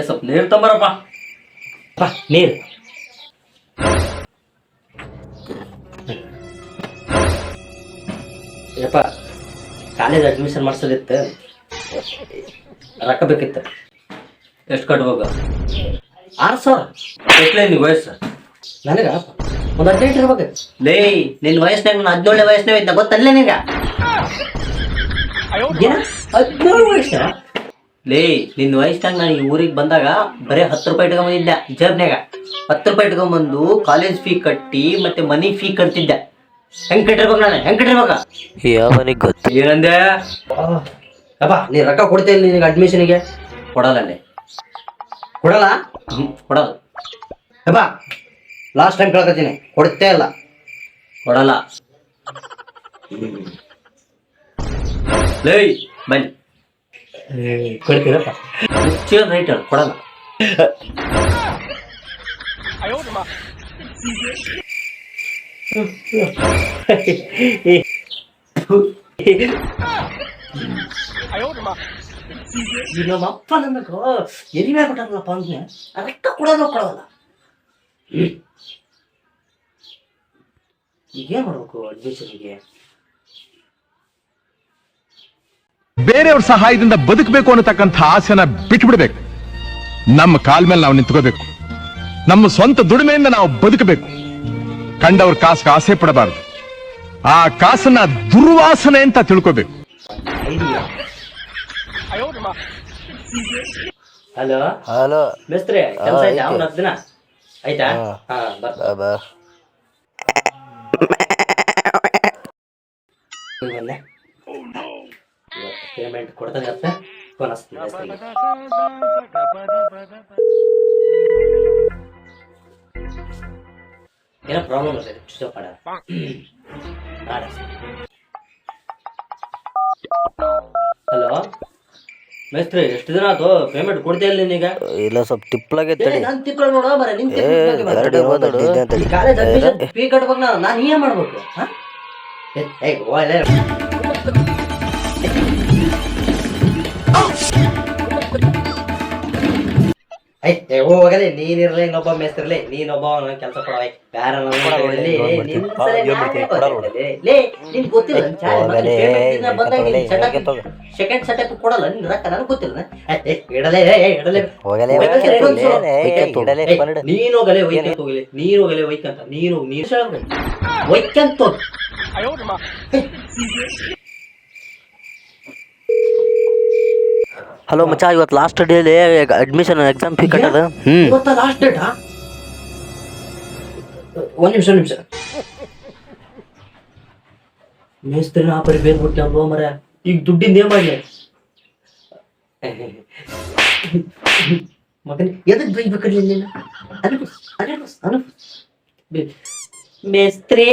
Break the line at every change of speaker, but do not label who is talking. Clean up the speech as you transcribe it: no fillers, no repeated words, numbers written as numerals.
ಸ್ವಲ್ಪ ನೀರು ತಂಬರಪ್ಪ. ನೀರು ಯಪ್ಪ, ಕಾಲೇಜ್ ಅಡ್ಮಿಷನ್ ಮಾಡ್ಸೋದಿತ್ತು, ರೊಕ್ಕ ಬೇಕಿತ್ತು. ಎಷ್ಟು ಕಟ್ಬೇಕು? 6,000. ಎಷ್ಟಲೇ ನೀವು ವಯಸ್ಸು? ನನಗ ಒಂದು 18 ಇರ್ಬೇಕು. ಲೇ, ನಿನ್ನ ವಯಸ್ಸಿನಾಗ ನಾನು 17 ವಯಸ್ಸಿನಾಗ ಇದ್ದ ಗೊತ್ತಲ್ಲೇ ನಿನಗ? 17 ವಯಸ್ಸಿನ? ಲೇ, ನಿನ್ನ ವಯಸ್ಸಿನಾಗ ನಾನು ಈ ಊರಿಗೆ ಬಂದಾಗ ಬರೀ 10 ರೂಪಾಯಿ ಇಟ್ಕೊಂಬಂದಿದ್ದೆ ಜೇಬ್ನಾಗ. 10 ರೂಪಾಯಿ ಇಟ್ಕೊಂಬಂದು ಕಾಲೇಜ್ ಫೀ ಕಟ್ಟಿ ಮತ್ತೆ ಮನಿ ಫೀ ಕಟ್ತಿದ್ದೆ. ಹೆಂಗ್ ಕಟ್ಟಿರ್ಬೇಕು ನಾನು? ಹೆಂಗ್ ಕಟ್ಟಿರ್ಬೇಕ?
ಯಾವನಿಗೆ ಗೊತ್ತು?
ಏನಂದೆ? ಅಪ್ಪ, ನೀ ರೊಕ್ಕ ಕೊಡ್ತೇನೆ ನಿನಗೆ ಅಡ್ಮಿಷನ್ಗೆ? ಕೊಡಲ್ಲ. ಕೊಡಲ್ಲ? ಕೊಡಲ್ಲ. ಅಪ್ಪ, ಲಾಸ್ಟ್ ಟೈಮ್ ಕೇಳ್ಕೊತೀನಿ, ಕೊಡ್ತೇ ಇಲ್ಲ. ಕೊಡಲ್ಲ. ಲೇ, ಬನ್ನಿ. ಕೊಡ್ತೀರಪ್ಪ? ರೈಟ್ ಹೇಳಿ, ಕೊಡಲ್ಲ. ನಮ್ಮ ಅಪ್ಪ ನನಗ ಎಲ್ಲಿ ಕೊಟ್ಟಾರಲ್ಲಪ್ಪ ಅಂದ್ರೆ ರೊಕ್ಕ ಕೊಡೋಲ್ಲ. ಈಗೇನ್ ಮಾಡ್ಬೇಕು ಅಡ್ಮಿಷನ್ಗೆ?
ಬೇರೆಯವ್ರ ಸಹಾಯದಿಂದ ಬದುಕಬೇಕು ಅನ್ನತಕ್ಕಂಥ ಆಸೆನ ಬಿಟ್ಬಿಡ್ಬೇಕು. ನಮ್ಮ ಕಾಲ್ ಮೇಲೆ ನಾವು ನಿಂತ್ಕೋಬೇಕು. ನಮ್ಮ ಸ್ವಂತ ದುಡಿಮೆಯಿಂದ ನಾವು ಬದುಕಬೇಕು. ಕಂಡವ್ರ ಕಾಸಿಗೆ ಆಸೆ ಪಡಬಾರದು. ಆ ಕಾಸನ್ನ ದುರ್ವಾಸನೆ ಅಂತ ತಿಳ್ಕೋಬೇಕು.
ಹಲೋ
ಹಲೋ
ಮೇಸ್ತ್ರಿ, ಕೆಲಸ ಆಯ್ತಾ? ಅವ್ನ 10 ದಿನ ಆಯ್ತಾ?
ಬಾ
ಪೇಮೆಂಟ್ ಕೊಡ್ತಾನೆ ಅಂತ ಫೋನ್ ಹಚ್ತೀನಿ ಮೇಸ್ತ್ರಿಗೆ. ಏನೋ ಪ್ರಾಬ್ಲಮ್ ಇದೆ, ಸ್ಟಾಪ್ ಮಾಡ. ಹಲೋ ಮೇಸ್ತ್ರಿ, ಎಷ್ಟು ದಿನ ಆಯ್ತು? ಪೇಮೆಂಟ್ ಕೊಡ್ತೀಯ ಇಲ್ಲ ನೀನೀಗ?
ಇಲ್ಲ, ಸ್ವಲ್ಪ ತಿಪ್ಪಲಾಗೈತೆ.
ನಾನು ತಿಪ್ಪಳ ನೋಡೋ ಬರ ನಿನ್
ತಡಿ.
ಕಾಲೇಜ್ ಅಡ್ಮಿಷನ್ ಫೀ ಕಟ್ಬೇಕು. ನಾನು ಏನ್ ಮಾಡ್ಬೇಕು? ಹೋಗಲೇ, ನೀನಿರ್ಲಿ ಇನ್ನೊಬ್ಬ ಮೇಸ್ತಿರ್ಲಿ, ನೀನೊಬ್ಬ ಕೆಲಸ ಕೊಡವ ಬ್ಯಾರ. ಸೆಕೆಂಡ್ ಸೆಟಪ್ ಕೊಡಲ್ಲ ನಿನ್ ರೊಕ್ಕ, ನನಗೆ ಗೊತ್ತಿಲ್ಲ. ನೀನು ಹೋಗಲೇ ಒಯ್ಕಂತ ಹೋಗಲಿ, ನೀನು ಹೋಗಲೇ ಒಯ್ಕಂತ, ನೀನು ಒಯ್ಕಂತ.
ಹಲೋ ಮಚ್ಚಾ, ಇವತ್ತು last daily admission exam fee ಕಟ್ಟದ.
ಇವತ್ತ ಲಾಸ್ಟ್ ಡೇಟಾ? ಒಂದ್ ನಿಮಿಷ ಮೇಸ್ತ್ರಿ, ನಾ ಬರೀ ಬೇರೆ ಬಿಟ್ಟೆ ಅಲ್ವ ಮರ. ಈಗ ದುಡ್ಡಿಂದ ಏನ್ ಮಾಡ್ಲಿ ಮಗನ? ಎದಕ್ ಬೈಬೇಕಲ್ಲ ನೀನು? ಮೇಸ್ತ್ರಿ